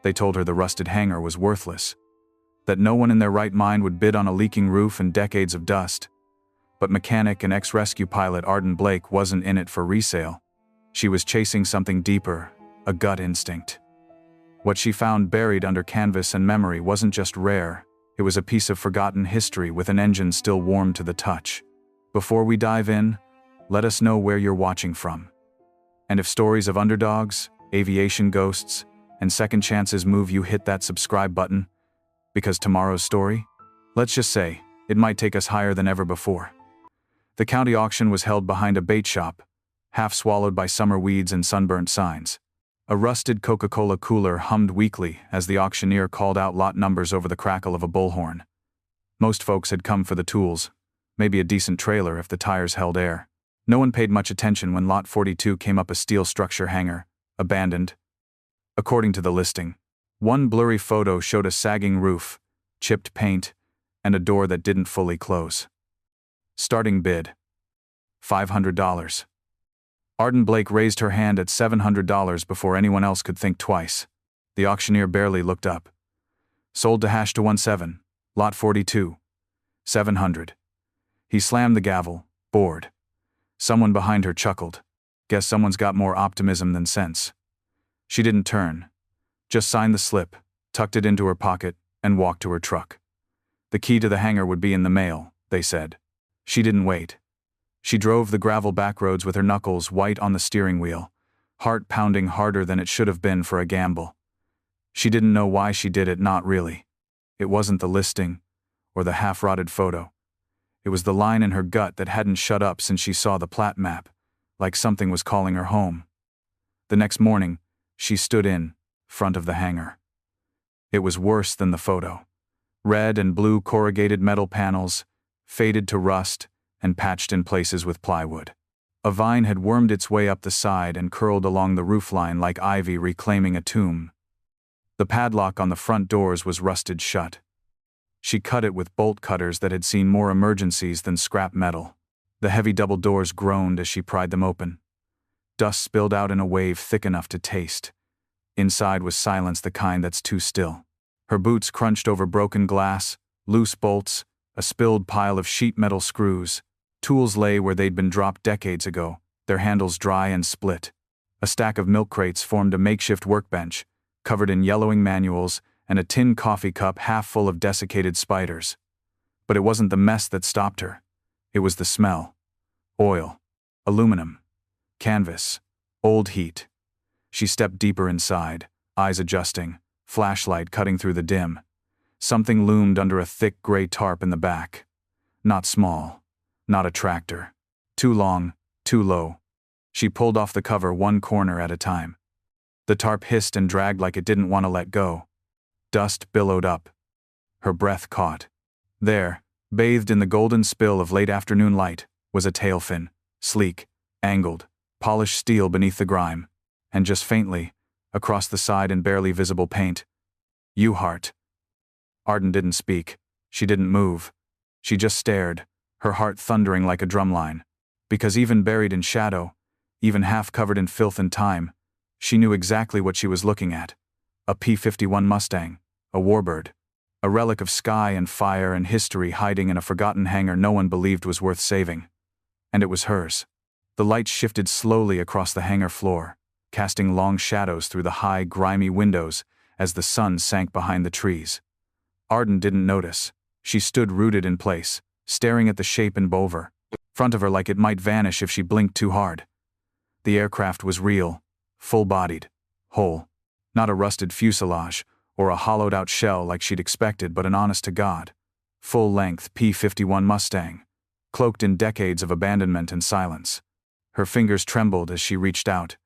They told her the rusted hangar was worthless, that no one in their right mind would bid on a leaking roof and decades of dust. But mechanic and ex-rescue pilot Arden Blake wasn't in it for resale. She was chasing something deeper, a gut instinct. What she found buried under canvas and memory wasn't just rare, it was a piece of forgotten history with an engine still warm to the touch. Before we dive in, let us know where you're watching from. And if stories of underdogs, aviation ghosts, and second chances move you, hit that subscribe button, because tomorrow's story, let's just say, it might take us higher than ever before. The county auction was held behind a bait shop, half swallowed by summer weeds and sunburnt signs. A rusted Coca-Cola cooler hummed weakly as the auctioneer called out lot numbers over the crackle of a bullhorn. Most folks had come for the tools, maybe a decent trailer if the tires held air. No one paid much attention when Lot 42 came up a steel structure hangar, abandoned. According to the listing, one blurry photo showed a sagging roof, chipped paint, and a door that didn't fully close. Starting bid: $500. Arden Blake raised her hand at $700 before anyone else could think twice. The auctioneer barely looked up. Sold to #217, Lot 42. $700. He slammed the gavel, bored. Someone behind her chuckled. Guess someone's got more optimism than sense. She didn't turn. Just signed the slip, tucked it into her pocket, and walked to her truck. The key to the hangar would be in the mail, they said. She didn't wait. She drove the gravel backroads with her knuckles white on the steering wheel, heart pounding harder than it should have been for a gamble. She didn't know why she did it, not really. It wasn't the listing, or the half-rotted photo. It was the line in her gut that hadn't shut up since she saw the plat map, like something was calling her home. The next morning, she stood in front of the hangar. It was worse than the photo. Red and blue corrugated metal panels, faded to rust, and patched in places with plywood. A vine had wormed its way up the side and curled along the roofline like ivy reclaiming a tomb. The padlock on the front doors was rusted shut. She cut it with bolt cutters that had seen more emergencies than scrap metal. The heavy double doors groaned as she pried them open. Dust spilled out in a wave thick enough to taste. Inside was silence, the kind that's too still. Her boots crunched over broken glass, loose bolts, a spilled pile of sheet metal screws. Tools lay where they'd been dropped decades ago, their handles dry and split. A stack of milk crates formed a makeshift workbench, covered in yellowing manuals, and a tin coffee cup half full of desiccated spiders. But it wasn't the mess that stopped her. It was the smell. Oil. Aluminum. Canvas. Old heat. She stepped deeper inside, eyes adjusting, flashlight cutting through the dim. Something loomed under a thick gray tarp in the back. Not small. Not a tractor. Too long, too low. She pulled off the cover one corner at a time. The tarp hissed and dragged like it didn't want to let go. Dust billowed up. Her breath caught. There, bathed in the golden spill of late afternoon light, was a tail fin, sleek, angled, polished steel beneath the grime, and just faintly, across the side in barely visible paint, U-Heart. Arden didn't speak. She didn't move. She just stared, her heart thundering like a drumline. Because even buried in shadow, even half covered in filth and time, she knew exactly what she was looking at. A P-51 Mustang, a Warbird, a relic of sky and fire and history hiding in a forgotten hangar no one believed was worth saving. And it was hers. The light shifted slowly across the hangar floor, casting long shadows through the high, grimy windows as the sun sank behind the trees. Arden didn't notice. She stood rooted in place, staring at the shape in front of her like it might vanish if she blinked too hard. The aircraft was real, full-bodied, whole. Not a rusted fuselage, or a hollowed-out shell like she'd expected, but an honest-to-God, full-length P-51 Mustang, cloaked in decades of abandonment and silence. Her fingers trembled as she reached out,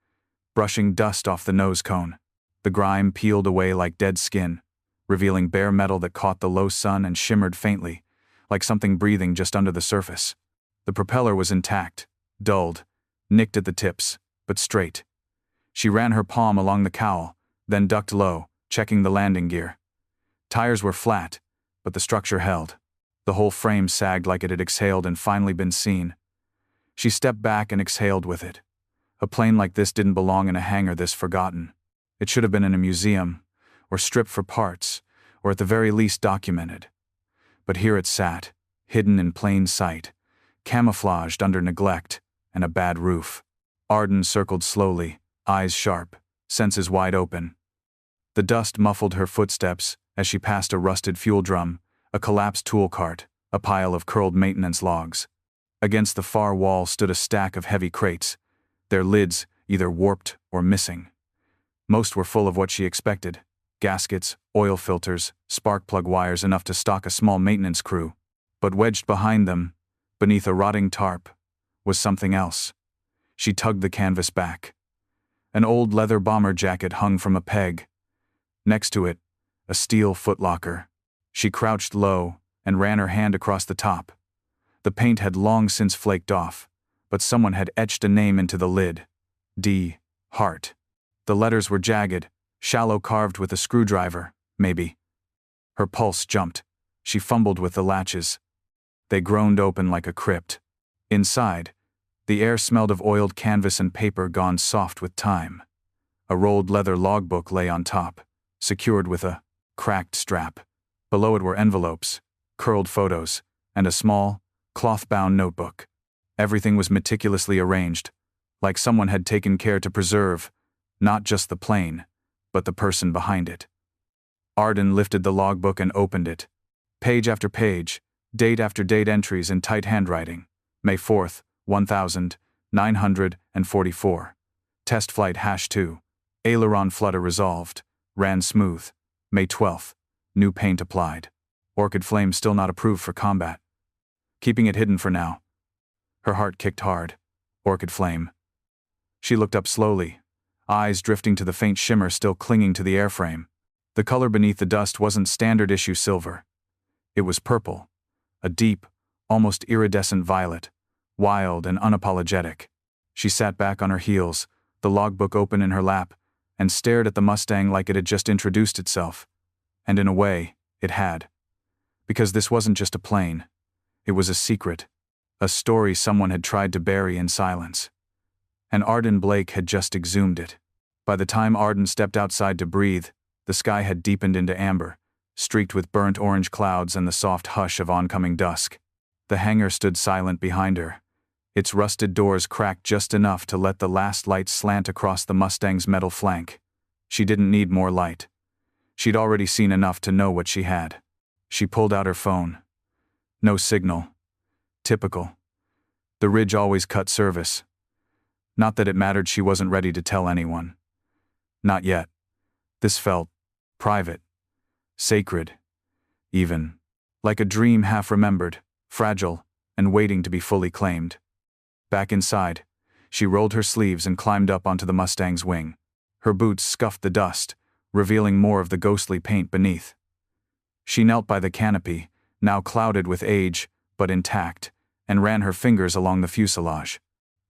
brushing dust off the nose cone. The grime peeled away like dead skin, revealing bare metal that caught the low sun and shimmered faintly, like something breathing just under the surface. The propeller was intact, dulled, nicked at the tips, but straight. She ran her palm along the cowl, then ducked low, checking the landing gear. Tires were flat, but the structure held. The whole frame sagged like it had exhaled and finally been seen. She stepped back and exhaled with it. A plane like this didn't belong in a hangar this forgotten. It should have been in a museum, or stripped for parts, or at the very least documented. But here it sat, hidden in plain sight, camouflaged under neglect and a bad roof. Arden circled slowly, eyes sharp, senses wide open. The dust muffled her footsteps as she passed a rusted fuel drum, a collapsed tool cart, a pile of curled maintenance logs. Against the far wall stood a stack of heavy crates, their lids either warped or missing. Most were full of what she expected: gaskets, oil filters, spark plug wires enough to stock a small maintenance crew. But wedged behind them, beneath a rotting tarp, was something else. She tugged the canvas back. An old leather bomber jacket hung from a peg. Next to it, a steel footlocker. She crouched low and ran her hand across the top. The paint had long since flaked off, but someone had etched a name into the lid. D. Hart. The letters were jagged, shallow, carved with a screwdriver, maybe. Her pulse jumped. She fumbled with the latches. They groaned open like a crypt. Inside, the air smelled of oiled canvas and paper gone soft with time. A rolled leather logbook lay on top, secured with a cracked strap. Below it were envelopes, curled photos, and a small, cloth-bound notebook. Everything was meticulously arranged, like someone had taken care to preserve not just the plane, but the person behind it. Arden lifted the logbook and opened it. Page after page, date after date entries in tight handwriting. May 4th, 1944. Test flight #2. Aileron flutter resolved. Ran smooth. May 12th. New paint applied. Orchid flame still not approved for combat. Keeping it hidden for now. Her heart kicked hard. Orchid flame. She looked up slowly, eyes drifting to the faint shimmer still clinging to the airframe. The color beneath the dust wasn't standard issue silver. It was purple. A deep, almost iridescent violet, wild and unapologetic. She sat back on her heels, the logbook open in her lap, and stared at the Mustang like it had just introduced itself. And in a way, it had. Because this wasn't just a plane. It was a secret. A story someone had tried to bury in silence. And Arden Blake had just exhumed it. By the time Arden stepped outside to breathe, the sky had deepened into amber, streaked with burnt orange clouds and the soft hush of oncoming dusk. The hangar stood silent behind her, its rusted doors cracked just enough to let the last light slant across the Mustang's metal flank. She didn't need more light. She'd already seen enough to know what she had. She pulled out her phone. No signal. Typical. The ridge always cut service. Not that it mattered, she wasn't ready to tell anyone. Not yet. This felt private, sacred, even like a dream half remembered, fragile, and waiting to be fully claimed. Back inside, she rolled her sleeves and climbed up onto the Mustang's wing. Her boots scuffed the dust, revealing more of the ghostly paint beneath. She knelt by the canopy, now clouded with age, but intact, and ran her fingers along the fuselage.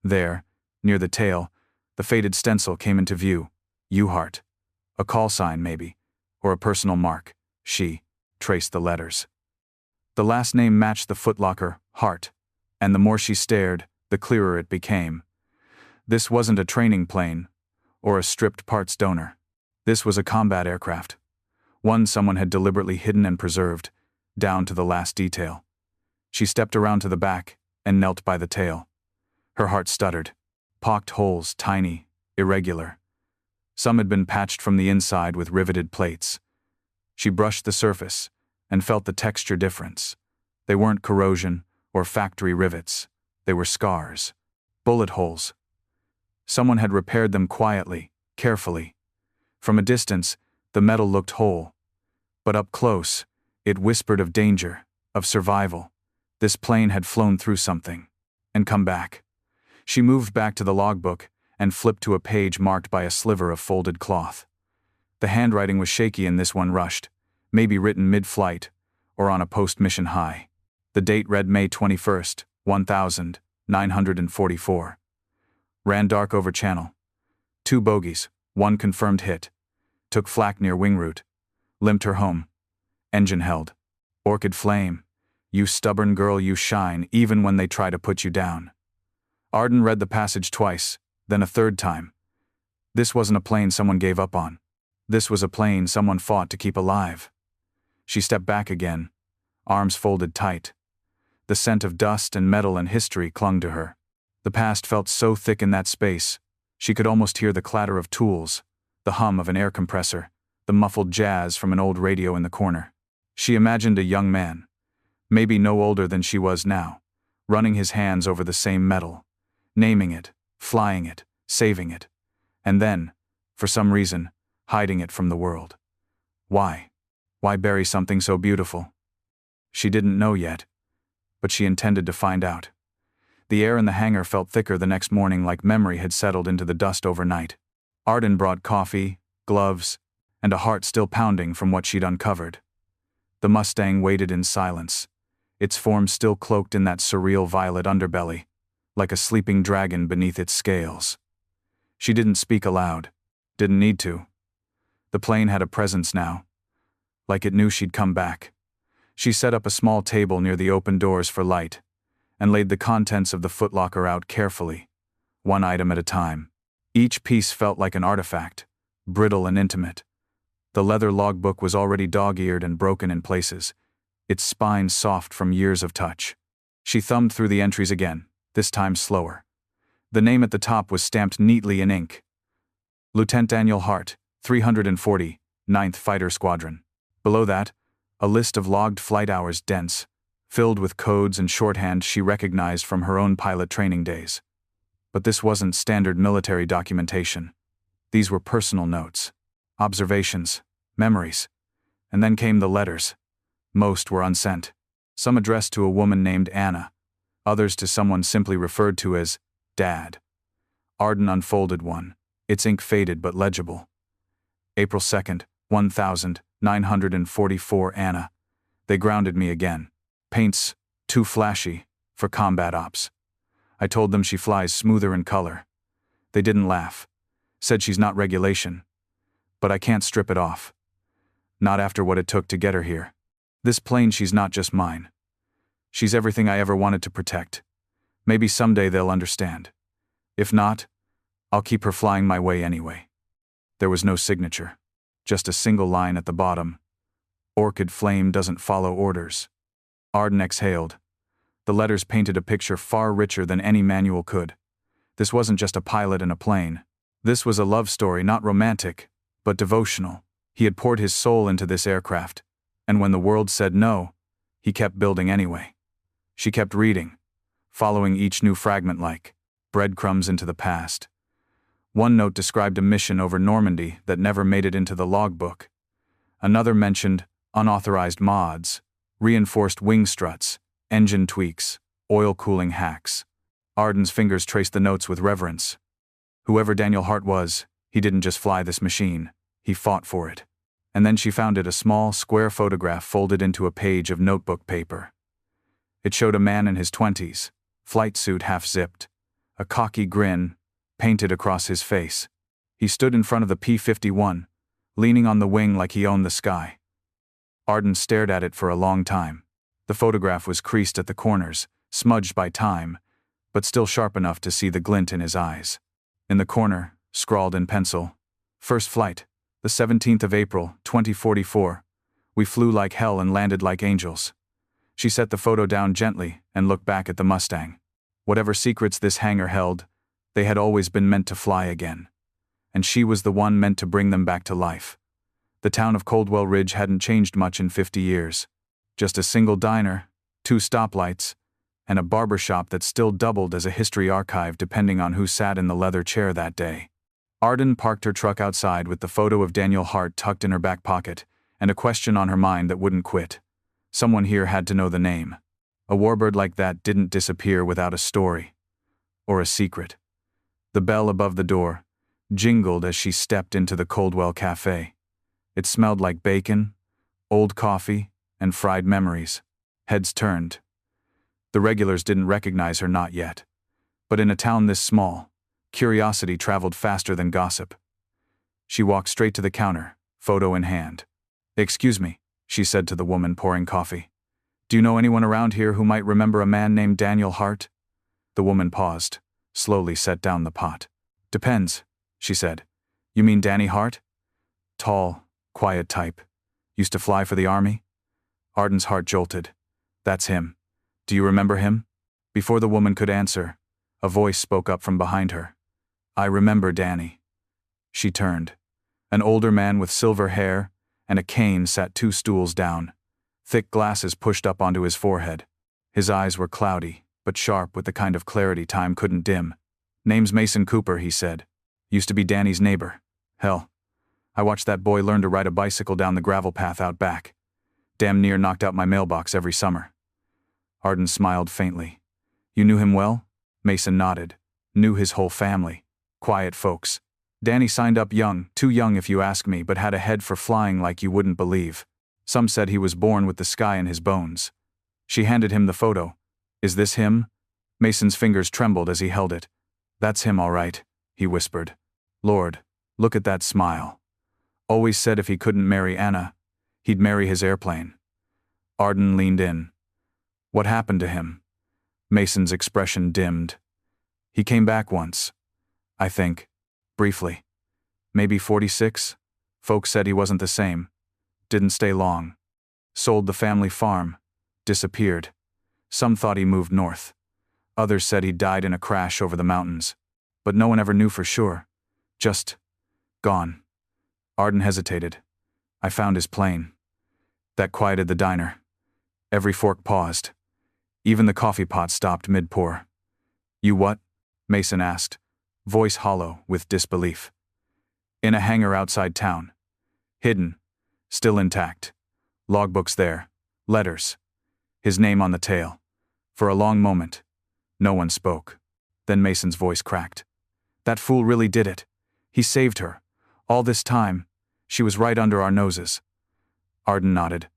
There, near the tail, the faded stencil came into view. U-Hart. A call sign, maybe, or a personal mark. She traced the letters. The last name matched the footlocker, Hart, and the more she stared, the clearer it became. This wasn't a training plane, or a stripped parts donor. This was a combat aircraft. One someone had deliberately hidden and preserved, down to the last detail. She stepped around to the back and knelt by the tail. Her heart stuttered. Pocked holes, tiny, irregular. Some had been patched from the inside with riveted plates. She brushed the surface and felt the texture difference. They weren't corrosion or factory rivets. They were scars. Bullet holes. Someone had repaired them quietly, carefully. From a distance, the metal looked whole. But up close, it whispered of danger, of survival. This plane had flown through something. And come back. She moved back to the logbook and flipped to a page marked by a sliver of folded cloth. The handwriting was shaky and this one rushed, maybe written mid-flight or on a post-mission high. The date read May 21st, 1944. Ran dark over channel. 2 bogeys, 1 confirmed hit. Took flak near wing route. Limped her home. Engine held. Orchid flame. You stubborn girl, you shine even when they try to put you down. Arden read the passage twice, then a third time. This wasn't a plane someone gave up on. This was a plane someone fought to keep alive. She stepped back again, arms folded tight. The scent of dust and metal and history clung to her. The past felt so thick in that space, she could almost hear the clatter of tools, the hum of an air compressor, the muffled jazz from an old radio in the corner. She imagined a young man, maybe no older than she was now, running his hands over the same metal, naming it, flying it, saving it, and then, for some reason, hiding it from the world. Why? Why bury something so beautiful? She didn't know yet, but she intended to find out. The air in the hangar felt thicker the next morning, like memory had settled into the dust overnight. Arden brought coffee, gloves, and a heart still pounding from what she'd uncovered. The Mustang waited in silence, its form still cloaked in that surreal violet underbelly, like a sleeping dragon beneath its scales. She didn't speak aloud, didn't need to. The plane had a presence now, like it knew she'd come back. She set up a small table near the open doors for light, and laid the contents of the footlocker out carefully, one item at a time. Each piece felt like an artifact, brittle and intimate. The leather logbook was already dog-eared and broken in places, its spine soft from years of touch. She thumbed through the entries again, this time slower. The name at the top was stamped neatly in ink. Lieutenant Daniel Hart, 340, 9th Fighter Squadron. Below that, a list of logged flight hours, dense, filled with codes and shorthand she recognized from her own pilot training days. But this wasn't standard military documentation. These were personal notes, observations, memories. And then came the letters. Most were unsent. Some addressed to a woman named Anna, others to someone simply referred to as Dad. Arden unfolded one, its ink faded but legible. April 2nd, 1944 Anna. They grounded me again. Paints, too flashy, for combat ops. I told them she flies smoother in color. They didn't laugh. Said she's not regulation. But I can't strip it off. Not after what it took to get her here. This plane, she's not just mine. She's everything I ever wanted to protect. Maybe someday they'll understand. If not, I'll keep her flying my way anyway. There was no signature. Just a single line at the bottom. Orchid flame doesn't follow orders. Arden exhaled. The letters painted a picture far richer than any manual could. This wasn't just a pilot and a plane. This was a love story, not romantic, but devotional. He had poured his soul into this aircraft, and when the world said no, he kept building anyway. She kept reading, following each new fragment like breadcrumbs into the past. One note described a mission over Normandy that never made it into the logbook. Another mentioned unauthorized mods, reinforced wing struts, engine tweaks, oil cooling hacks. Arden's fingers traced the notes with reverence. Whoever Daniel Hart was, he didn't just fly this machine, he fought for it. And then she found it, a small, square photograph folded into a page of notebook paper. It showed a man in his 20s, flight suit half-zipped, a cocky grin painted across his face. He stood in front of the P-51, leaning on the wing like he owned the sky. Arden stared at it for a long time. The photograph was creased at the corners, smudged by time, but still sharp enough to see the glint in his eyes. In the corner, scrawled in pencil, "First flight, the 17th of April, 2044. We flew like hell and landed like angels." She set the photo down gently and looked back at the Mustang. Whatever secrets this hangar held, they had always been meant to fly again. And she was the one meant to bring them back to life. The town of Coldwell Ridge hadn't changed much in 50 years. Just a single diner, 2 stoplights, and a barber shop that still doubled as a history archive depending on who sat in the leather chair that day. Arden parked her truck outside with the photo of Daniel Hart tucked in her back pocket, and a question on her mind that wouldn't quit. Someone here had to know the name. A warbird like that didn't disappear without a story. Or a secret. The bell above the door jingled as she stepped into the Coldwell Cafe. It smelled like bacon, old coffee, and fried memories. Heads turned. The regulars didn't recognize her, not yet. But in a town this small, curiosity traveled faster than gossip. She walked straight to the counter, photo in hand. "Excuse me," she said to the woman pouring coffee. "Do you know anyone around here who might remember a man named Daniel Hart?" The woman paused, slowly set down the pot. "Depends," she said. "You mean Danny Hart?" Tall, quiet type. Used to fly for the army? Arden's heart jolted. That's him. Do you remember him? Before the woman could answer, a voice spoke up from behind her. I remember Danny. She turned. An older man with silver hair and a cane sat 2 stools down. Thick glasses pushed up onto his forehead. His eyes were cloudy, but sharp with the kind of clarity time couldn't dim. Name's Mason Cooper, he said. Used to be Danny's neighbor. Hell, I watched that boy learn to ride a bicycle down the gravel path out back. Damn near knocked out my mailbox every summer. Arden smiled faintly. You knew him well? Mason nodded. Knew his whole family. Quiet folks. Danny signed up young, too young if you ask me, but had a head for flying like you wouldn't believe. Some said he was born with the sky in his bones. She handed him the photo. Is this him? Mason's fingers trembled as he held it. That's him all right, he whispered. Lord, look at that smile. Always said if he couldn't marry Anna, he'd marry his airplane. Arden leaned in. What happened to him? Mason's expression dimmed. He came back once. I think. Briefly. Maybe 46? Folks said he wasn't the same. Didn't stay long. Sold the family farm. Disappeared. Some thought he moved north. Others said he died in a crash over the mountains. But no one ever knew for sure. Just gone. Arden hesitated. I found his plane. That quieted the diner. Every fork paused. Even the coffee pot stopped mid-pour. You what? Mason asked, voice hollow with disbelief. In a hangar outside town. Hidden. Still intact. Logbooks there. Letters. His name on the tail. For a long moment, no one spoke. Then Mason's voice cracked. That fool really did it. He saved her. All this time, she was right under our noses. Arden nodded.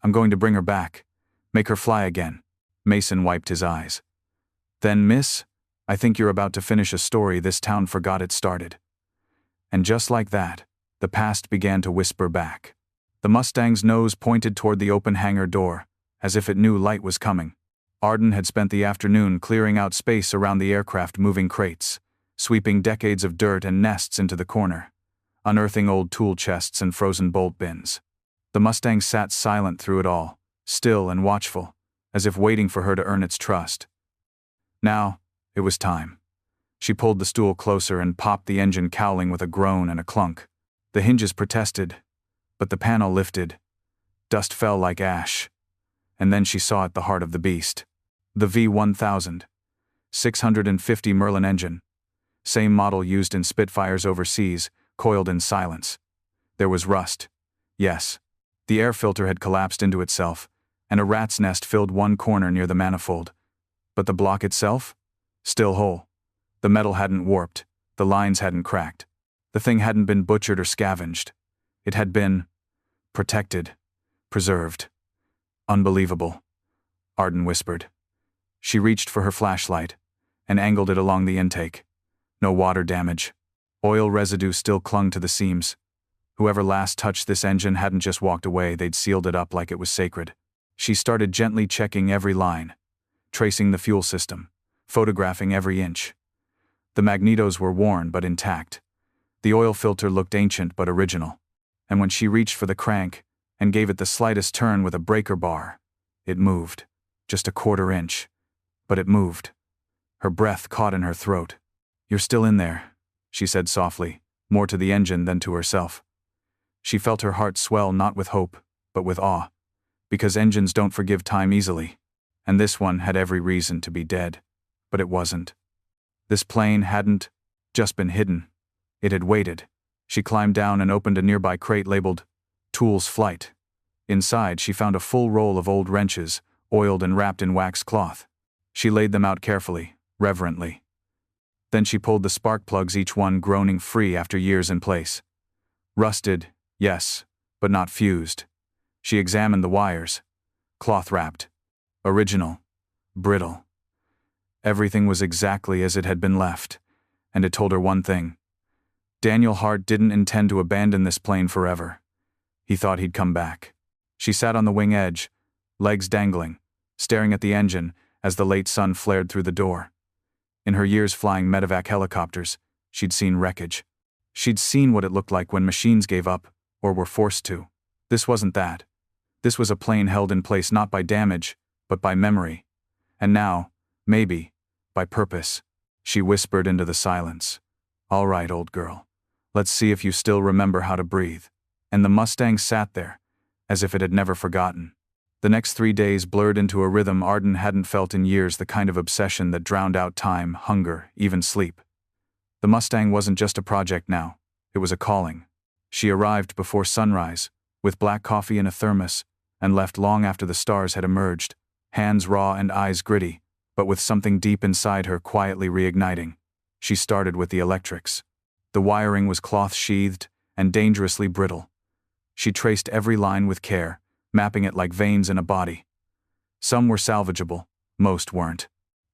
I'm going to bring her back. Make her fly again. Mason wiped his eyes. Then, miss, I think you're about to finish a story this town forgot it started. And just like that, the past began to whisper back. The Mustang's nose pointed toward the open hangar door, as if it knew light was coming. Arden had spent the afternoon clearing out space around the aircraft moving crates, sweeping decades of dirt and nests into the corner, unearthing old tool chests and frozen bolt bins. The Mustang sat silent through it all, still and watchful, as if waiting for her to earn its trust. Now, it was time. She pulled the stool closer and popped the engine cowling with a groan and a clunk. The hinges protested, but the panel lifted. Dust fell like ash. And then she saw at the heart of the beast. The V1000. 650 Merlin engine. Same model used in Spitfires overseas, coiled in silence. There was rust. Yes. The air filter had collapsed into itself, and a rat's nest filled one corner near the manifold. But the block itself? Still whole. The metal hadn't warped, the lines hadn't cracked. The thing hadn't been butchered or scavenged. It had been protected, preserved. Unbelievable, Arden whispered. She reached for her flashlight and angled it along the intake. No water damage. Oil residue still clung to the seams. Whoever last touched this engine hadn't just walked away, they'd sealed it up like it was sacred. She started gently checking every line, tracing the fuel system, photographing every inch. The magnetos were worn but intact. The oil filter looked ancient but original. And when she reached for the crank and gave it the slightest turn with a breaker bar, it moved. Just a quarter inch. But it moved. Her breath caught in her throat. You're still in there, she said softly, more to the engine than to herself. She felt her heart swell not with hope, but with awe. Because engines don't forgive time easily. And this one had every reason to be dead. But it wasn't. This plane hadn't just been hidden. It had waited. She climbed down and opened a nearby crate labeled Tools Flight. Inside, she found a full roll of old wrenches, oiled and wrapped in wax cloth. She laid them out carefully, reverently. Then she pulled the spark plugs, each one groaning free after years in place. Rusted, yes, but not fused. She examined the wires. Cloth-wrapped. Original. Brittle. Everything was exactly as it had been left, and it told her one thing. Daniel Hart didn't intend to abandon this plane forever. He thought he'd come back. She sat on the wing edge, legs dangling, staring at the engine as the late sun flared through the door. In her years flying medevac helicopters, she'd seen wreckage. She'd seen what it looked like when machines gave up, or were forced to. This wasn't that. This was a plane held in place not by damage, but by memory. And now, maybe, by purpose. She whispered into the silence. "All right, old girl. Let's see if you still remember how to breathe." And the Mustang sat there, as if it had never forgotten. The next 3 days blurred into a rhythm Arden hadn't felt in years, the kind of obsession that drowned out time, hunger, even sleep. The Mustang wasn't just a project now, it was a calling. She arrived before sunrise, with black coffee in a thermos, and left long after the stars had emerged, hands raw and eyes gritty, but with something deep inside her quietly reigniting. She started with the electrics. The wiring was cloth-sheathed and dangerously brittle. She traced every line with care, mapping it like veins in a body. Some were salvageable, most weren't.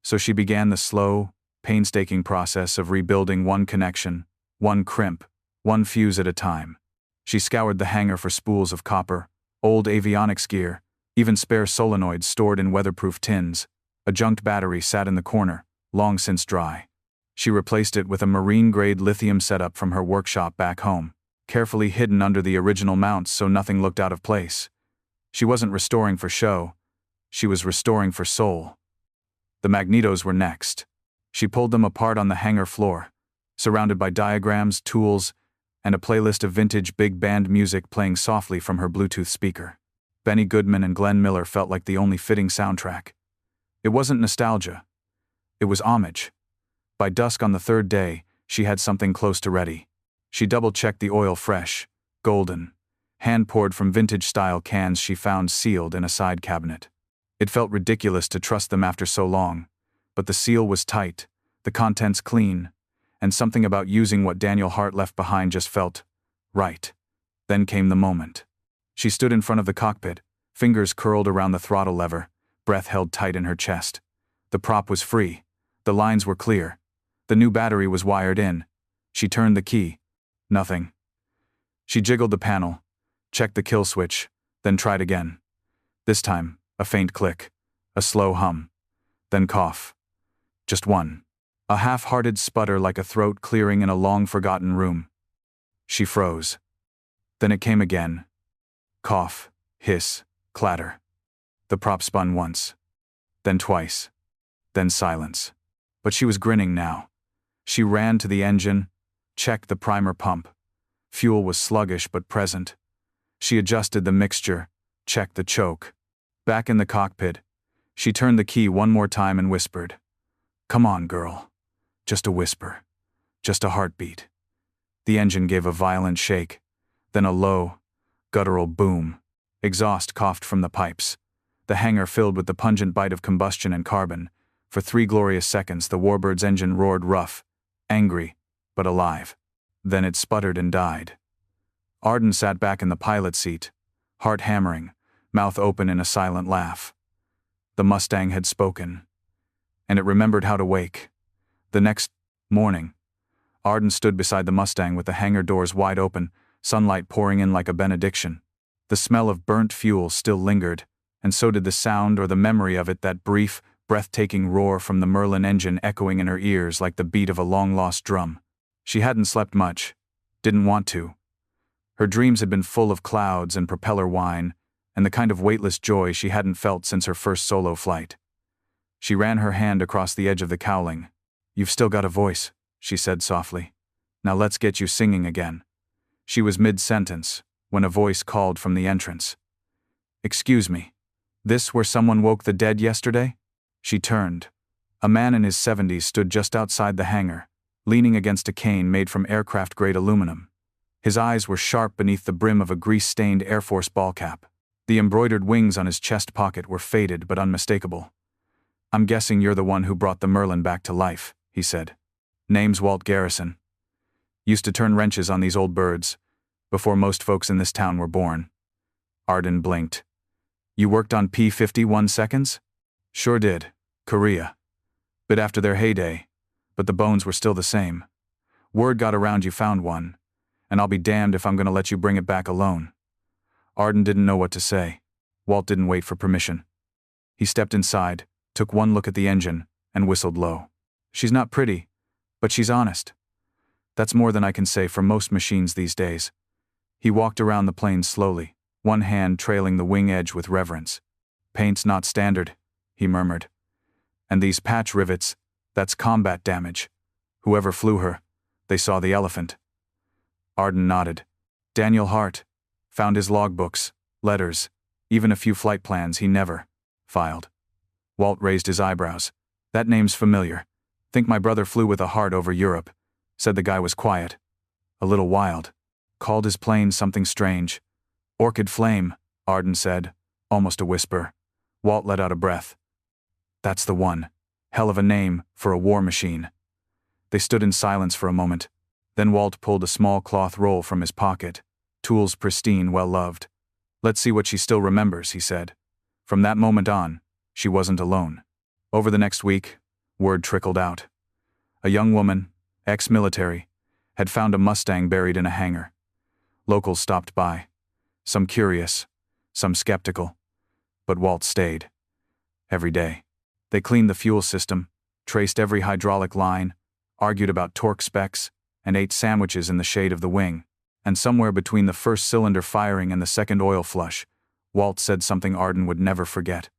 So she began the slow, painstaking process of rebuilding one connection, one crimp, one fuse at a time. She scoured the hangar for spools of copper, old avionics gear, even spare solenoids stored in weatherproof tins. A junked battery sat in the corner, long since dry. She replaced it with a marine-grade lithium setup from her workshop back home, carefully hidden under the original mounts so nothing looked out of place. She wasn't restoring for show, she was restoring for soul. The magnetos were next. She pulled them apart on the hangar floor, surrounded by diagrams, tools, and a playlist of vintage big band music playing softly from her Bluetooth speaker. Benny Goodman and Glenn Miller felt like the only fitting soundtrack. It wasn't nostalgia. It was homage. By dusk on the 3rd day, she had something close to ready. She double-checked the oil fresh, golden, hand-poured from vintage-style cans she found sealed in a side cabinet. It felt ridiculous to trust them after so long, but the seal was tight, the contents clean, and something about using what Daniel Hart left behind just felt right. Then came the moment. She stood in front of the cockpit, fingers curled around the throttle lever, breath held tight in her chest. The prop was free. The lines were clear. The new battery was wired in. She turned the key. Nothing. She jiggled the panel, checked the kill switch, then tried again. This time, a faint click, a slow hum, then cough. Just one. A half-hearted sputter like a throat clearing in a long-forgotten room. She froze. Then it came again. Cough, hiss, clatter. The prop spun once. Then twice. Then silence. But she was grinning now. She ran to the engine, checked the primer pump. Fuel was sluggish but present. She adjusted the mixture, checked the choke. Back in the cockpit, she turned the key one more time and whispered, "Come on, girl." Just a whisper. Just a heartbeat. The engine gave a violent shake, then a low, guttural boom. Exhaust coughed from the pipes. The hangar filled with the pungent bite of combustion and carbon. For 3 glorious seconds the Warbird's engine roared rough, angry, but alive. Then it sputtered and died. Arden sat back in the pilot seat, heart hammering, mouth open in a silent laugh. The Mustang had spoken, and it remembered how to wake. The next morning, Arden stood beside the Mustang with the hangar doors wide open, sunlight pouring in like a benediction. The smell of burnt fuel still lingered, and so did the sound or the memory of it, that brief, breathtaking roar from the Merlin engine echoing in her ears like the beat of a long-lost drum. She hadn't slept much, didn't want to. Her dreams had been full of clouds and propeller whine, and the kind of weightless joy she hadn't felt since her first solo flight. She ran her hand across the edge of the cowling. "You've still got a voice," she said softly. "Now let's get you singing again." She was mid-sentence, when a voice called from the entrance. "Excuse me, this where someone woke the dead yesterday?" She turned. A man in his 70s stood just outside the hangar, leaning against a cane made from aircraft-grade aluminum. His eyes were sharp beneath the brim of a grease-stained Air Force ball cap. The embroidered wings on his chest pocket were faded but unmistakable. "I'm guessing you're the one who brought the Merlin back to life," he said. "Name's Walt Garrison. Used to turn wrenches on these old birds, before most folks in this town were born." Arden blinked. "You worked on P-51 seconds?" "Sure did. Korea. Bit after their heyday, but the bones were still the same. Word got around you found one, and I'll be damned if I'm gonna let you bring it back alone." Arden didn't know what to say. Walt didn't wait for permission. He stepped inside, took one look at the engine, and whistled low. "She's not pretty, but she's honest. That's more than I can say for most machines these days. He walked around the plane slowly, one hand trailing the wing edge with reverence. Paint's not standard, he murmured. And these patch rivets, that's combat damage. Whoever flew her, they saw the elephant. Arden nodded. Daniel Hart. Found his logbooks, letters, even a few flight plans he never filed. Walt raised his eyebrows. That name's familiar. Think my brother flew with a Hart over Europe. Said the guy was quiet. A little wild. Called his plane something strange. Orchid Flame, Arden said, almost a whisper. Walt let out a breath. That's the one. Hell of a name for a war machine. They stood in silence for a moment. Then Walt pulled a small cloth roll from his pocket. Tools pristine, well-loved. Let's see what she still remembers, he said. From that moment on, she wasn't alone. Over the next week, word trickled out. A young woman, ex-military, had found a Mustang buried in a hangar. Locals stopped by. Some curious, some skeptical. But Walt stayed. Every day. They cleaned the fuel system, traced every hydraulic line, argued about torque specs, and ate sandwiches in the shade of the wing. And somewhere between the first cylinder firing and the second oil flush, Walt said something Arden would never forget.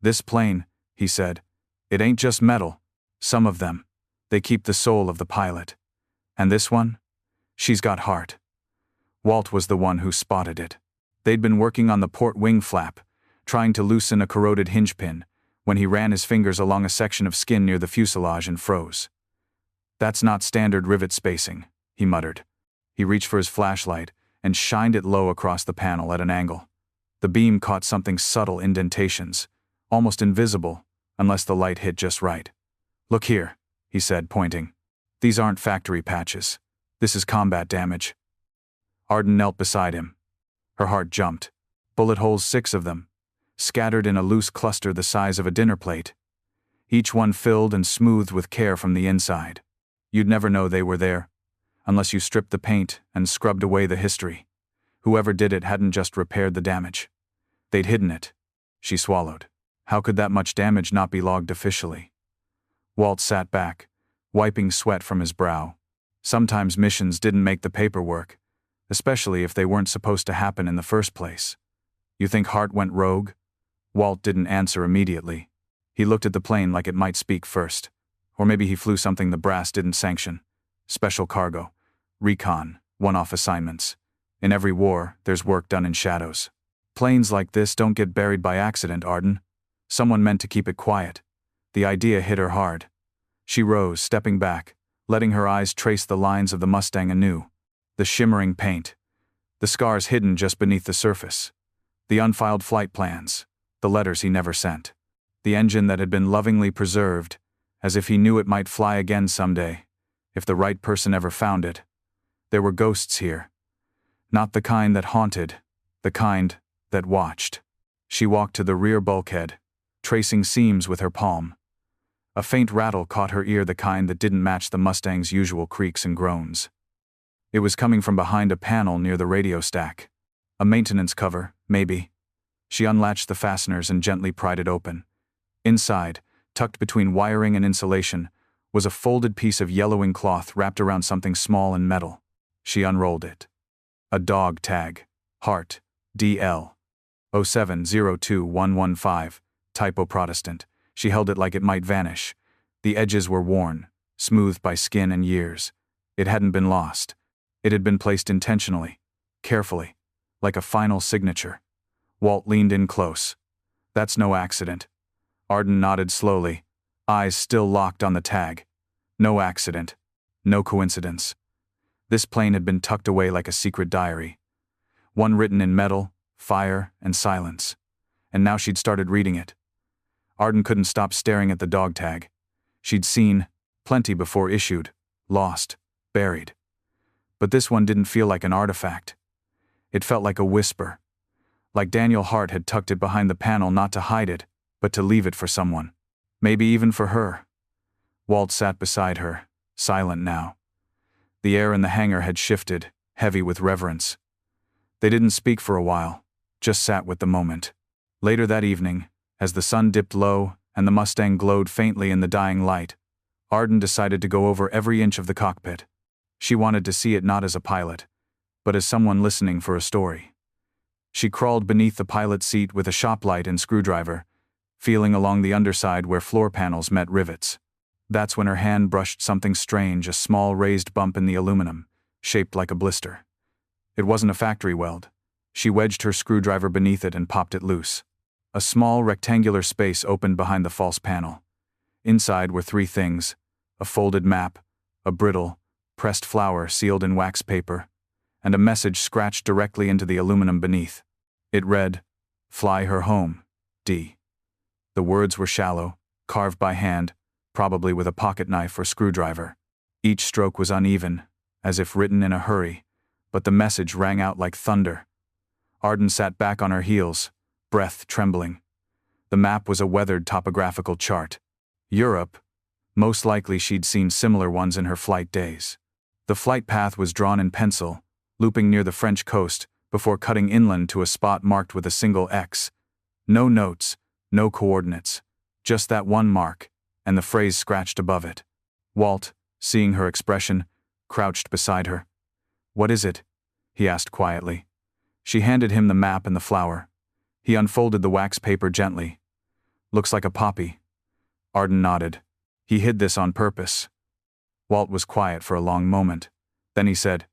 This plane, he said, it ain't just metal. Some of them, they keep the soul of the pilot. And this one? She's got heart. Walt was the one who spotted it. They'd been working on the port wing flap, trying to loosen a corroded hinge pin, when he ran his fingers along a section of skin near the fuselage and froze. That's not standard rivet spacing, he muttered. He reached for his flashlight and shined it low across the panel at an angle. The beam caught something subtle indentations, almost invisible, unless the light hit just right. Look here, he said, pointing. These aren't factory patches. This is combat damage. Arden knelt beside him. Her heart jumped. Bullet holes, 6 of them, scattered in a loose cluster the size of a dinner plate. Each one filled and smoothed with care from the inside. You'd never know they were there, unless you stripped the paint and scrubbed away the history. Whoever did it hadn't just repaired the damage. They'd hidden it. She swallowed. How could that much damage not be logged officially? Walt sat back, wiping sweat from his brow. Sometimes missions didn't make the paperwork, especially if they weren't supposed to happen in the first place. You think Hart went rogue? Walt didn't answer immediately. He looked at the plane like it might speak first. Or maybe he flew something the brass didn't sanction. Special cargo, recon, one-off assignments. In every war, there's work done in shadows. Planes like this don't get buried by accident, Arden. Someone meant to keep it quiet. The idea hit her hard. She rose, stepping back, letting her eyes trace the lines of the Mustang anew. The shimmering paint. The scars hidden just beneath the surface. The unfiled flight plans. The letters he never sent. The engine that had been lovingly preserved, as if he knew it might fly again someday, if the right person ever found it. There were ghosts here. Not the kind that haunted, the kind that watched. She walked to the rear bulkhead, tracing seams with her palm. A faint rattle caught her ear, the kind that didn't match the Mustang's usual creaks and groans. It was coming from behind a panel near the radio stack. A maintenance cover, maybe. She unlatched the fasteners and gently pried it open. Inside, tucked between wiring and insulation, was a folded piece of yellowing cloth wrapped around something small and metal. She unrolled it. A dog tag. Hart, DL. 0702115, typo Protestant. She held it like it might vanish. The edges were worn, smoothed by skin and years. It hadn't been lost. It had been placed intentionally, carefully, like a final signature. Walt leaned in close. That's no accident. Arden nodded slowly, eyes still locked on the tag. No accident. No coincidence. This plane had been tucked away like a secret diary. One written in metal, fire, and silence. And now she'd started reading it. Arden couldn't stop staring at the dog tag. She'd seen plenty before issued, lost, buried. But this one didn't feel like an artifact. It felt like a whisper. Like Daniel Hart had tucked it behind the panel not to hide it, but to leave it for someone. Maybe even for her. Walt sat beside her, silent now. The air in the hangar had shifted, heavy with reverence. They didn't speak for a while, just sat with the moment. Later that evening, as the sun dipped low and the Mustang glowed faintly in the dying light, Arden decided to go over every inch of the cockpit. She wanted to see it not as a pilot, but as someone listening for a story. She crawled beneath the pilot's seat with a shop light and screwdriver, feeling along the underside where floor panels met rivets. That's when her hand brushed something strange, a small raised bump in the aluminum, shaped like a blister. It wasn't a factory weld. She wedged her screwdriver beneath it and popped it loose. A small rectangular space opened behind the false panel. Inside were three things: a folded map, a brittle, pressed flower sealed in wax paper, and a message scratched directly into the aluminum beneath. It read, "Fly her home, D." The words were shallow, carved by hand, probably with a pocket knife or screwdriver. Each stroke was uneven, as if written in a hurry, but the message rang out like thunder. Arden sat back on her heels, breath trembling. The map was a weathered topographical chart. Europe. Most likely she'd seen similar ones in her flight days. The flight path was drawn in pencil, looping near the French coast, before cutting inland to a spot marked with a single X. No notes, no coordinates, just that one mark, and the phrase scratched above it. Walt, seeing her expression, crouched beside her. "What is it?" he asked quietly. She handed him the map and the flower. He unfolded the wax paper gently. "Looks like a poppy." Arden nodded. "He hid this on purpose." Walt was quiet for a long moment. Then he said,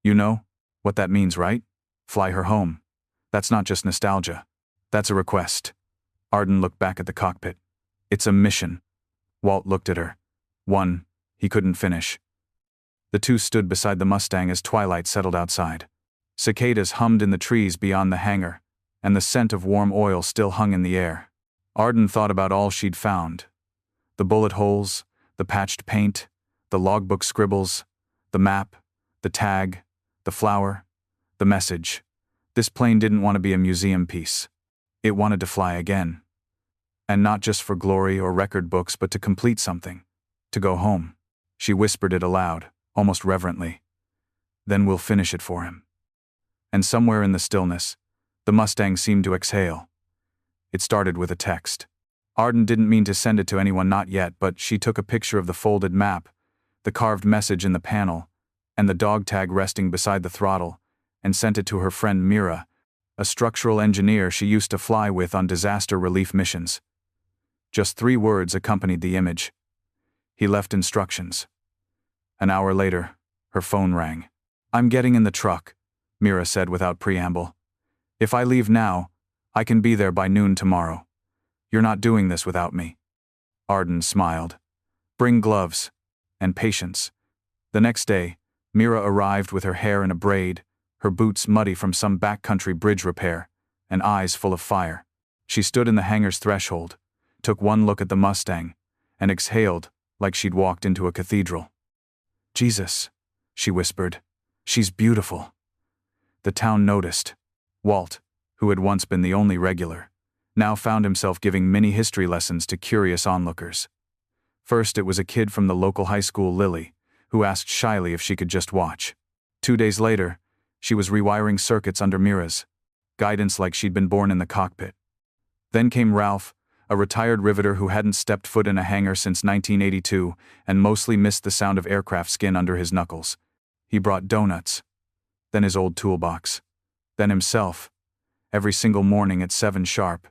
"You know what that means, right? Fly her home. That's not just nostalgia. That's a request." Arden looked back at the cockpit. "It's a mission." Walt looked at her. "One," he couldn't finish. The two stood beside the Mustang as twilight settled outside. Cicadas hummed in the trees beyond the hangar, and the scent of warm oil still hung in the air. Arden thought about all she'd found. The bullet holes, the patched paint, the logbook scribbles, the map, the tag, the flower, the message. This plane didn't want to be a museum piece. It wanted to fly again. And not just for glory or record books, but to complete something. To go home. She whispered it aloud, almost reverently. "Then we'll finish it for him." And somewhere in the stillness, the Mustang seemed to exhale. It started with a text. Arden didn't mean to send it to anyone, not yet, but she took a picture of the folded map, the carved message in the panel, and the dog tag resting beside the throttle, and sent it to her friend Mira, a structural engineer she used to fly with on disaster relief missions. Just 3 words accompanied the image. He left instructions. An hour later, her phone rang. "I'm getting in the truck," Mira said without preamble. "If I leave now, I can be there by noon tomorrow. You're not doing this without me." Arden smiled. "Bring gloves. And patience." The next day, Mira arrived with her hair in a braid, her boots muddy from some backcountry bridge repair, and eyes full of fire. She stood in the hangar's threshold, took one look at the Mustang, and exhaled like she'd walked into a cathedral. "Jesus," she whispered. "She's beautiful." The town noticed. Walt, who had once been the only regular, now found himself giving mini history lessons to curious onlookers. First it was a kid from the local high school, Lily, who asked shyly if she could just watch. 2 days later, she was rewiring circuits under Mira's guidance like she'd been born in the cockpit. Then came Ralph, a retired riveter who hadn't stepped foot in a hangar since 1982 and mostly missed the sound of aircraft skin under his knuckles. He brought donuts. Then his old toolbox. Then himself. Every single morning at 7 sharp.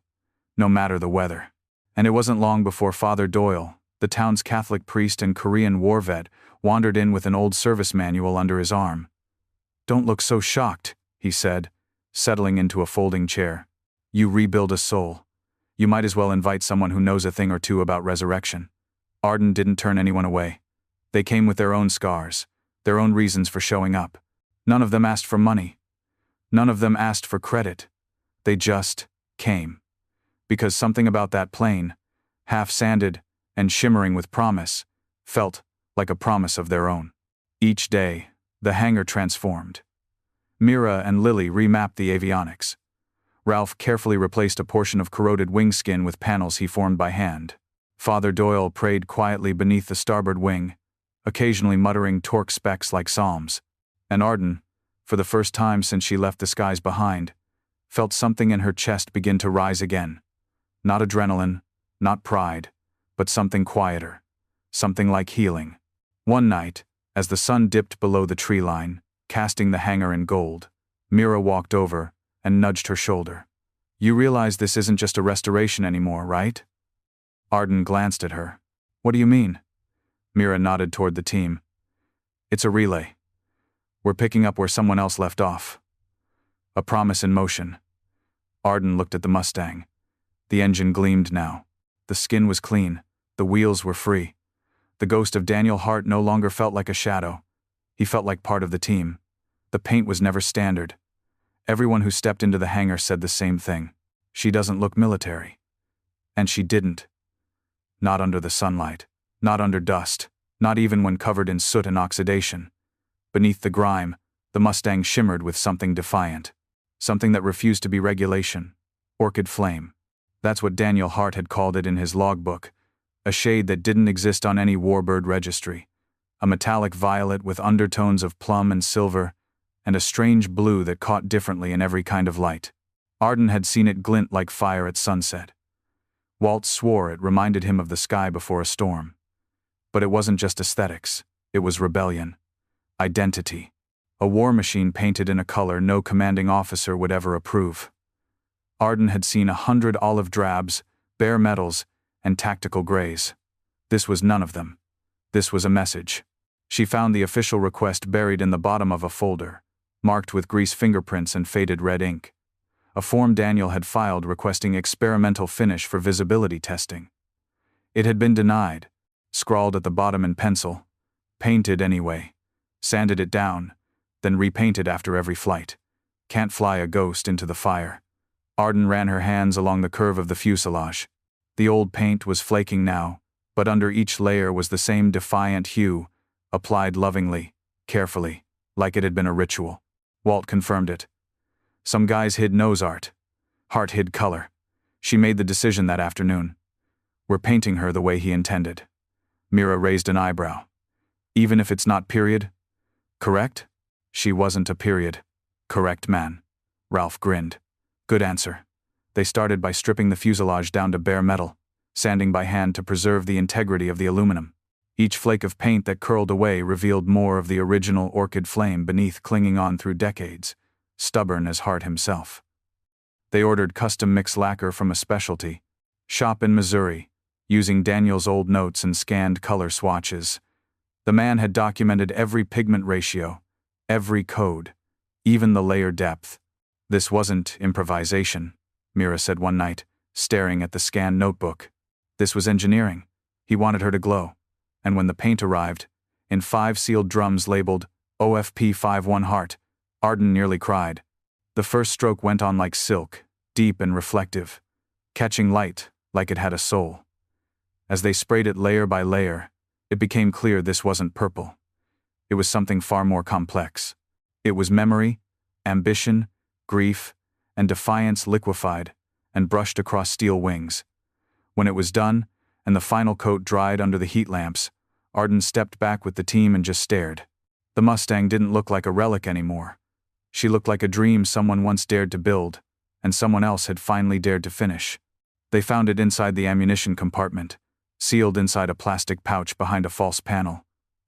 No matter the weather. And it wasn't long before Father Doyle, the town's Catholic priest and Korean war vet, wandered in with an old service manual under his arm. "Don't look so shocked," he said, settling into a folding chair. "You rebuild a soul. You might as well invite someone who knows a thing or two about resurrection." Arden didn't turn anyone away. They came with their own scars, their own reasons for showing up. None of them asked for money. None of them asked for credit. They just came. Because something about that plane, half-sanded and shimmering with promise, felt like a promise of their own. Each day, the hangar transformed. Mira and Lily remapped the avionics. Ralph carefully replaced a portion of corroded wing skin with panels he formed by hand. Father Doyle prayed quietly beneath the starboard wing, occasionally muttering torque specs like psalms. And Arden, for the first time since she left the skies behind, felt something in her chest begin to rise again. Not adrenaline, not pride, but something quieter, something like healing. One night, As the sun dipped below the tree line, casting the hangar in gold, Mira walked over and nudged her shoulder. You realize this isn't just a restoration anymore, right? Arden glanced at her. What do you mean? Mira nodded toward the team. It's a relay. We're picking up where someone else left off. A promise in motion. Arden looked at the Mustang. The engine gleamed now. The skin was clean. The wheels were free. The ghost of Daniel Hart no longer felt like a shadow. He felt like part of the team. The paint was never standard. Everyone who stepped into the hangar said the same thing. She doesn't look military. And she didn't. Not under the sunlight. Not under dust. Not even when covered in soot and oxidation. Beneath the grime, the Mustang shimmered with something defiant. Something that refused to be regulation. Orchid flame. That's what Daniel Hart had called it in his logbook. A shade that didn't exist on any Warbird registry. A metallic violet with undertones of plum and silver, and a strange blue that caught differently in every kind of light. Arden had seen it glint like fire at sunset. Walt swore it reminded him of the sky before a storm. But it wasn't just aesthetics, it was rebellion. Identity. A war machine painted in a color no commanding officer would ever approve. Arden had seen 100 olive drabs, bare metals, and tactical grays. This was none of them. This was a message. She found the official request buried in the bottom of a folder, marked with grease fingerprints and faded red ink. A form Daniel had filed requesting experimental finish for visibility testing. It had been denied, scrawled at the bottom in pencil, painted anyway, sanded it down, then repainted after every flight. Can't fly a ghost into the fire. Arden ran her hands along the curve of the fuselage. The old paint was flaking now, but under each layer was the same defiant hue, applied lovingly, carefully, like it had been a ritual. Walt confirmed it. Some guys hid nose art. Hart hid color. She made the decision that afternoon. We're painting her the way he intended. Mira raised an eyebrow. Even if it's not period? Correct? She wasn't a period. Correct man. Ralph grinned. Good answer. They started by stripping the fuselage down to bare metal, sanding by hand to preserve the integrity of the aluminum. Each flake of paint that curled away revealed more of the original orchid flame beneath clinging on through decades, stubborn as Hart himself. They ordered custom mix lacquer from a specialty shop in Missouri, using Daniel's old notes and scanned color swatches. The man had documented every pigment ratio, every code, even the layer depth. This wasn't improvisation, Mira said one night, staring at the scanned notebook. This was engineering. He wanted her to glow. And when the paint arrived, in 5 sealed drums labeled OFP 51 Hart, Arden nearly cried. The first stroke went on like silk, deep and reflective, catching light like it had a soul. As they sprayed it layer by layer, it became clear this wasn't purple. It was something far more complex. It was memory, ambition, grief, and defiance liquefied and brushed across steel wings. When it was done, and the final coat dried under the heat lamps, Arden stepped back with the team and just stared. The Mustang didn't look like a relic anymore. She looked like a dream someone once dared to build, and someone else had finally dared to finish. They found it inside the ammunition compartment, sealed inside a plastic pouch behind a false panel.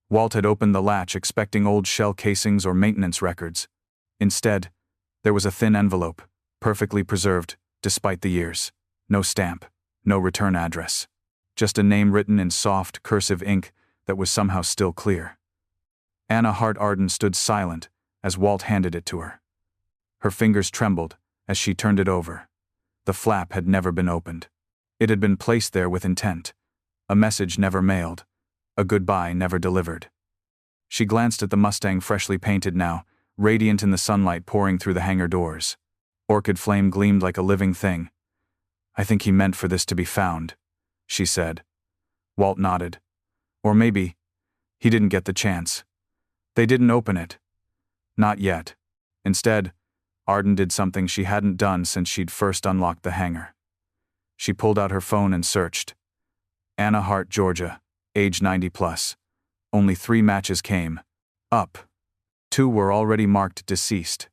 Walt had opened the latch expecting old shell casings or maintenance records. Instead, there was a thin envelope, perfectly preserved, despite the years. No stamp, no return address. Just a name written in soft, cursive ink that was somehow still clear. Anna Hart Arden stood silent as Walt handed it to her. Her fingers trembled as she turned it over. The flap had never been opened. It had been placed there with intent. A message never mailed. A goodbye never delivered. She glanced at the Mustang freshly painted now, radiant in the sunlight pouring through the hangar doors. Orchid flame gleamed like a living thing. I think he meant for this to be found, she said. Walt nodded. Or maybe he didn't get the chance. They didn't open it. Not yet. Instead, Arden did something she hadn't done since she'd first unlocked the hangar. She pulled out her phone and searched. Anna Hart, Georgia, age 90 plus. Only 3 matches came. Up. 2 were already marked deceased.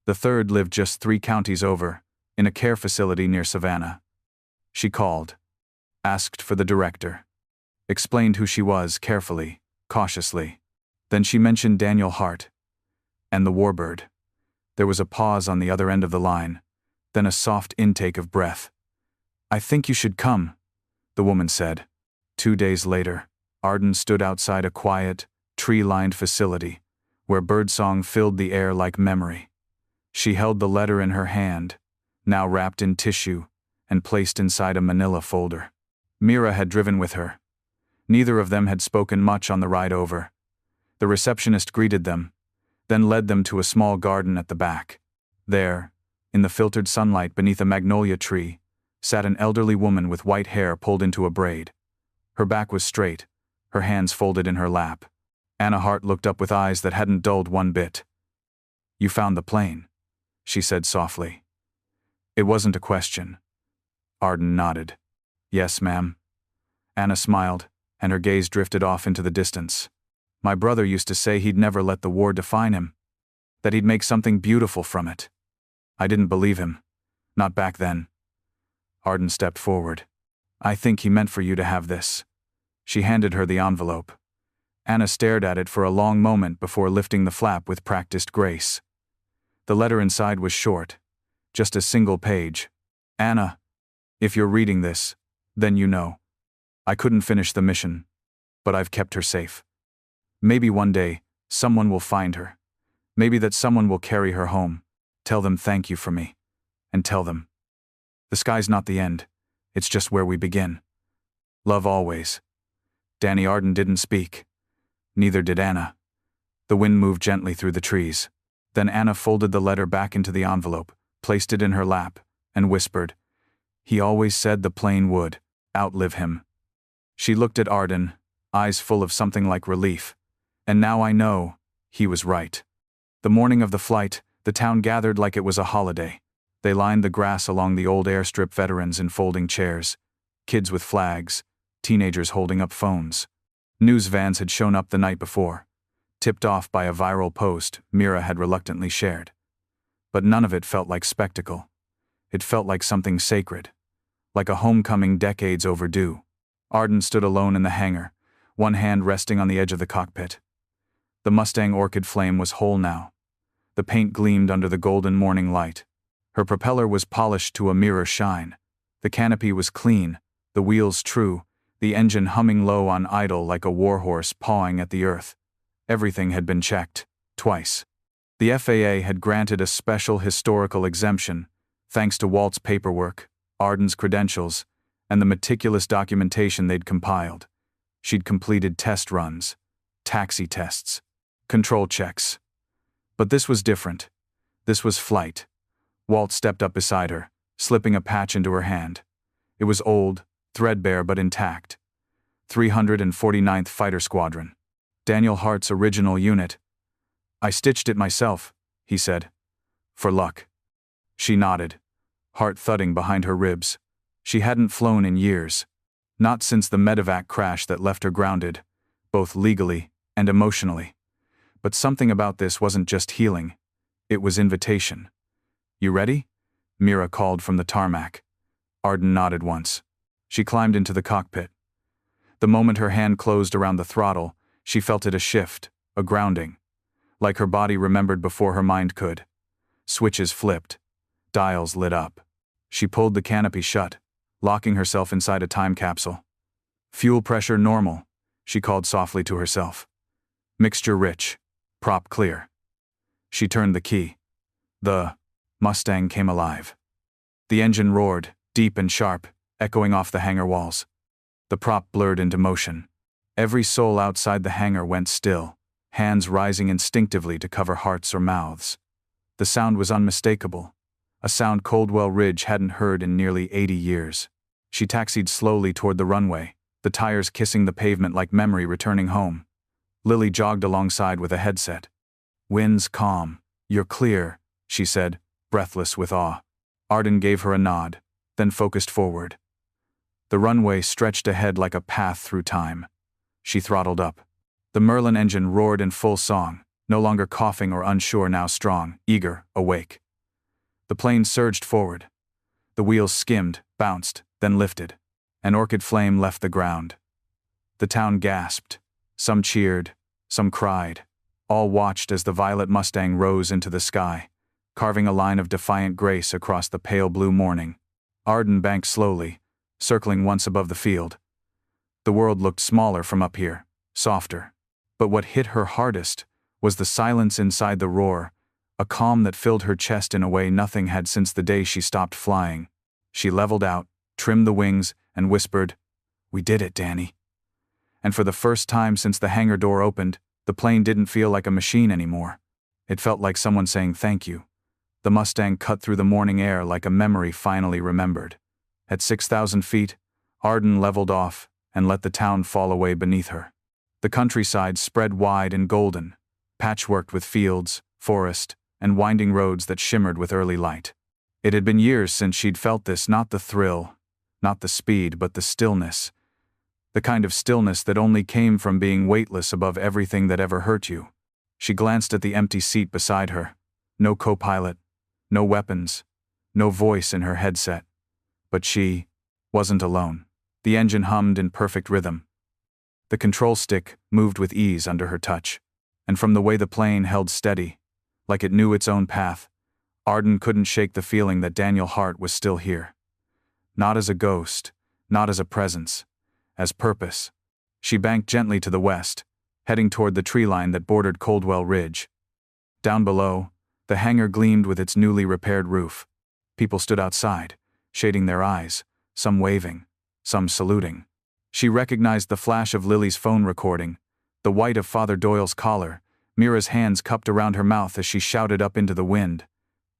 The third lived just 3 counties over, in a care facility near Savannah. She called. Asked for the director. Explained who she was carefully, cautiously. Then she mentioned Daniel Hart and the Warbird. There was a pause on the other end of the line, then a soft intake of breath. "I think you should come," the woman said. 2 days later, Arden stood outside a quiet, tree-lined facility, where birdsong filled the air like memory. She held the letter in her hand, now wrapped in tissue, and placed inside a manila folder. Mira had driven with her. Neither of them had spoken much on the ride over. The receptionist greeted them, then led them to a small garden at the back. There, in the filtered sunlight beneath a magnolia tree, sat an elderly woman with white hair pulled into a braid. Her back was straight, her hands folded in her lap. Anna Hart looked up with eyes that hadn't dulled one bit. "You found the plane," she said softly. It wasn't a question. Arden nodded. "Yes, ma'am." Anna smiled, and her gaze drifted off into the distance. "My brother used to say he'd never let the war define him, that he'd make something beautiful from it. I didn't believe him. Not back then." Arden stepped forward. "I think he meant for you to have this." She handed her the envelope. Anna stared at it for a long moment before lifting the flap with practiced grace. The letter inside was short, just a single page. "Anna, if you're reading this, then you know. I couldn't finish the mission, but I've kept her safe. Maybe one day, someone will find her. Maybe that someone will carry her home. Tell them thank you for me. And tell them. The sky's not the end, it's just where we begin. Love always." Danny Arden didn't speak. Neither did Anna. The wind moved gently through the trees. Then Anna folded the letter back into the envelope, placed it in her lap, and whispered, "He always said the plane would outlive him." She looked at Arden, eyes full of something like relief. "And now I know, he was right." The morning of the flight, the town gathered like it was a holiday. They lined the grass along the old airstrip, veterans in folding chairs, kids with flags, teenagers holding up phones. News vans had shown up the night before, tipped off by a viral post Mira had reluctantly shared. But none of it felt like spectacle. It felt like something sacred, like a homecoming decades overdue. Arden stood alone in the hangar, one hand resting on the edge of the cockpit. The Mustang Orchid flame was whole now. The paint gleamed under the golden morning light. Her propeller was polished to a mirror shine. The canopy was clean, the wheels true, the engine humming low on idle like a warhorse pawing at the earth. Everything had been checked, twice. The FAA had granted a special historical exemption, thanks to Walt's paperwork, Arden's credentials, and the meticulous documentation they'd compiled. She'd completed test runs, taxi tests, control checks. But this was different. This was flight. Walt stepped up beside her, slipping a patch into her hand. It was old, threadbare but intact. 349th Fighter Squadron. Daniel Hart's original unit. "I stitched it myself," he said. "For luck." She nodded, heart thudding behind her ribs. She hadn't flown in years. Not since the medevac crash that left her grounded, both legally and emotionally. But something about this wasn't just healing. It was invitation. "You ready?" Mira called from the tarmac. Arden nodded once. She climbed into the cockpit. The moment her hand closed around the throttle, she felt it a shift, a grounding. Like her body remembered before her mind could. Switches flipped. Dials lit up. She pulled the canopy shut, locking herself inside a time capsule. "Fuel pressure normal," she called softly to herself. "Mixture rich. Prop clear." She turned the key. The Mustang came alive. The engine roared, deep and sharp, echoing off the hangar walls. The prop blurred into motion. Every soul outside the hangar went still, hands rising instinctively to cover hearts or mouths. The sound was unmistakable, a sound Coldwell Ridge hadn't heard in nearly 80 years. She taxied slowly toward the runway, the tires kissing the pavement like memory returning home. Lily jogged alongside with a headset. "Wind's calm. You're clear," she said, breathless with awe. Arden gave her a nod, then focused forward. The runway stretched ahead like a path through time. She throttled up. The Merlin engine roared in full song, no longer coughing or unsure, now strong, eager, awake. The plane surged forward. The wheels skimmed, bounced, then lifted. An orchid flame left the ground. The town gasped. Some cheered, Some cried. All watched as the violet Mustang rose into the sky, carving a line of defiant grace across the pale blue morning. Arden banked slowly, circling once above the field. The world looked smaller from up here, softer. But what hit her hardest was the silence inside the roar, a calm that filled her chest in a way nothing had since the day she stopped flying. She leveled out, trimmed the wings, and whispered, "We did it, Danny." And for the first time since the hangar door opened, the plane didn't feel like a machine anymore. It felt like someone saying thank you. The Mustang cut through the morning air like a memory finally remembered. At 6,000 feet, Arden leveled off and let the town fall away beneath her. The countryside spread wide and golden, patchworked with fields, forest, and winding roads that shimmered with early light. It had been years since she'd felt this, not the thrill, not the speed, but the stillness. The kind of stillness that only came from being weightless above everything that ever hurt you. She glanced at the empty seat beside her. No co-pilot, no weapons, no voice in her headset. But she wasn't alone. The engine hummed in perfect rhythm. The control stick moved with ease under her touch. And from the way the plane held steady, like it knew its own path, Arden couldn't shake the feeling that Daniel Hart was still here. Not as a ghost, not as a presence, as purpose. She banked gently to the west, heading toward the tree line that bordered Coldwell Ridge. Down below, the hangar gleamed with its newly repaired roof. People stood outside, shading their eyes, some waving, some saluting. She recognized the flash of Lily's phone recording, the white of Father Doyle's collar, Mira's hands cupped around her mouth as she shouted up into the wind.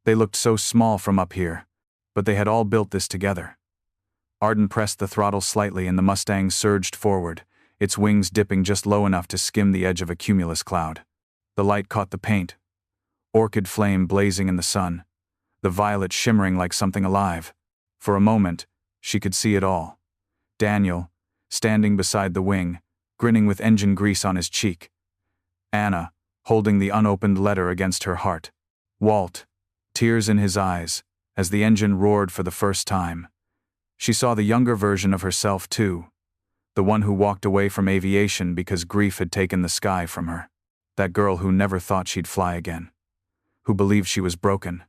They looked so small from up here, but they had all built this together. Arden pressed the throttle slightly and the Mustang surged forward, its wings dipping just low enough to skim the edge of a cumulus cloud. The light caught the paint. Orchid flame blazing in the sun, the violet shimmering like something alive. For a moment, she could see it all. Daniel, standing beside the wing, grinning with engine grease on his cheek. Anna, holding the unopened letter against her heart. Walt, tears in his eyes, as the engine roared for the first time. She saw the younger version of herself too, the one who walked away from aviation because grief had taken the sky from her. That girl who never thought she'd fly again, who believed she was broken.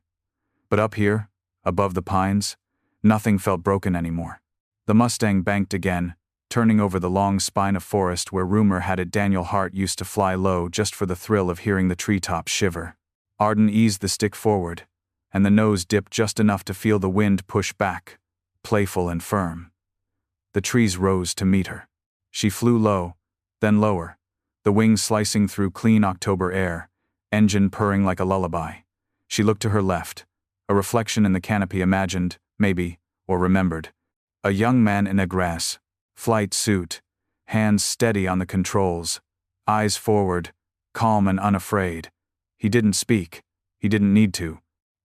But up here, above the pines, nothing felt broken anymore. The Mustang banked again, turning over the long spine of forest where rumor had it Daniel Hart used to fly low just for the thrill of hearing the treetops shiver. Arden eased the stick forward, and the nose dipped just enough to feel the wind push back, playful and firm. The trees rose to meet her. She flew low, then lower, the wings slicing through clean October air, engine purring like a lullaby. She looked to her left, a reflection in the canopy imagined, maybe, or remembered. A young man in a grass flight suit, hands steady on the controls, eyes forward, calm and unafraid. He didn't speak. He didn't need to.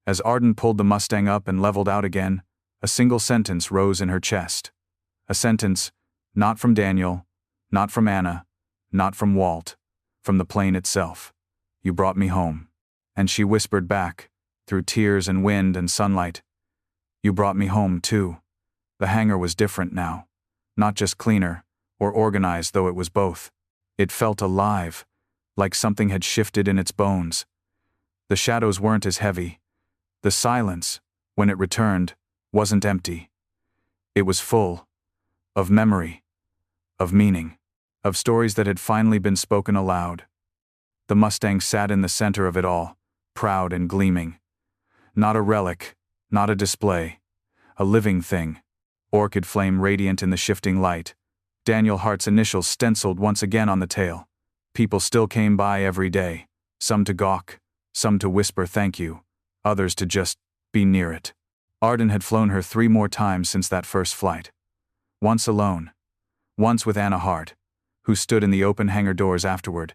As Arden pulled the Mustang up and leveled out again, a single sentence rose in her chest. A sentence, not from Daniel, not from Anna, not from Walt, from the plane itself. "You brought me home." And she whispered back, through tears and wind and sunlight, "You brought me home too." The hangar was different now. Not just cleaner, or organized, though it was both. It felt alive, like something had shifted in its bones. The shadows weren't as heavy. The silence, when it returned, wasn't empty. It was full. Of memory. Of meaning. Of stories that had finally been spoken aloud. The Mustang sat in the center of it all, proud and gleaming. Not a relic, not a display. A living thing. Orchid flame radiant in the shifting light. Daniel Hart's initials stenciled once again on the tail. People still came by every day, some to gawk, some to whisper thank you, others to just be near it. Arden had flown her 3 more times since that first flight. Once alone. Once with Anna Hart, who stood in the open hangar doors afterward,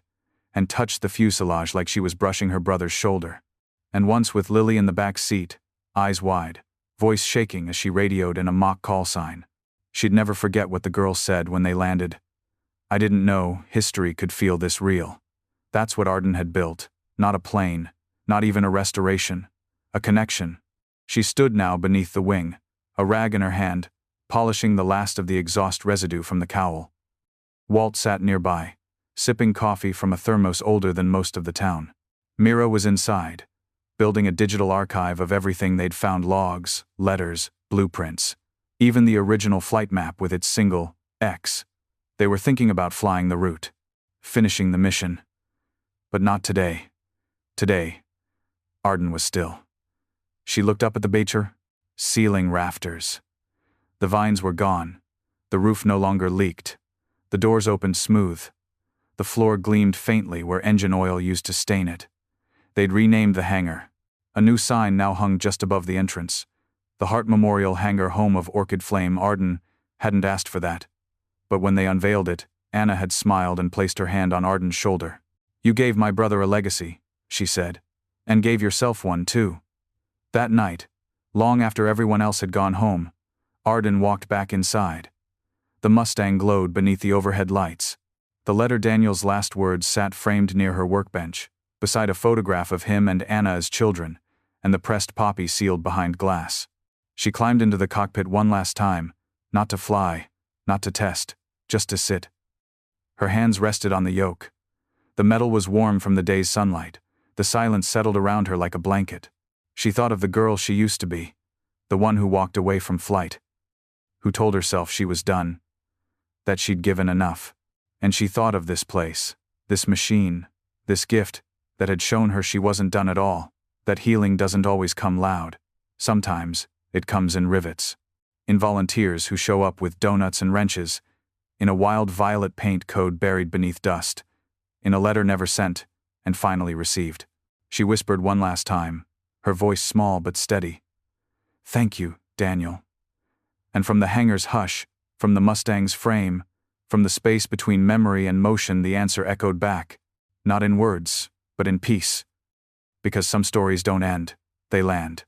and touched the fuselage like she was brushing her brother's shoulder. And once with Lily in the back seat, eyes wide, voice shaking as she radioed in a mock call sign. She'd never forget what the girl said when they landed. "I didn't know history could feel this real." That's what Arden had built, not a plane, not even a restoration, a connection. She stood now beneath the wing, a rag in her hand, polishing the last of the exhaust residue from the cowl. Walt sat nearby, sipping coffee from a thermos older than most of the town. Mira was inside, building a digital archive of everything they'd found: logs, letters, blueprints, even the original flight map with its single X. They were thinking about flying the route, finishing the mission. But not today. Today, Arden was still. She looked up at the Becher ceiling rafters. The vines were gone. The roof no longer leaked. The doors opened smooth. The floor gleamed faintly where engine oil used to stain it. They'd renamed the hangar. A new sign now hung just above the entrance. The Hart Memorial Hangar, home of Orchid Flame. Arden hadn't asked for that. But when they unveiled it, Anna had smiled and placed her hand on Arden's shoulder. "You gave my brother a legacy," she said. "And gave yourself one, too." That night, long after everyone else had gone home, Arden walked back inside. The Mustang glowed beneath the overhead lights. The letter Daniel's last words sat framed near her workbench, beside a photograph of him and Anna as children, and the pressed poppy sealed behind glass. She climbed into the cockpit one last time, not to fly, not to test, just to sit. Her hands rested on the yoke. The metal was warm from the day's sunlight. The silence settled around her like a blanket. She thought of the girl she used to be, the one who walked away from flight, who told herself she was done, that she'd given enough. And she thought of this place, this machine, this gift that had shown her she wasn't done at all, that healing doesn't always come loud. Sometimes it comes in rivets, in volunteers who show up with donuts and wrenches, in a wild violet paint code buried beneath dust, in a letter never sent and finally received. She whispered one last time, her voice small but steady. "Thank you, Daniel." And from the hangar's hush, from the Mustang's frame, from the space between memory and motion, the answer echoed back, not in words, but in peace. Because some stories don't end, they land.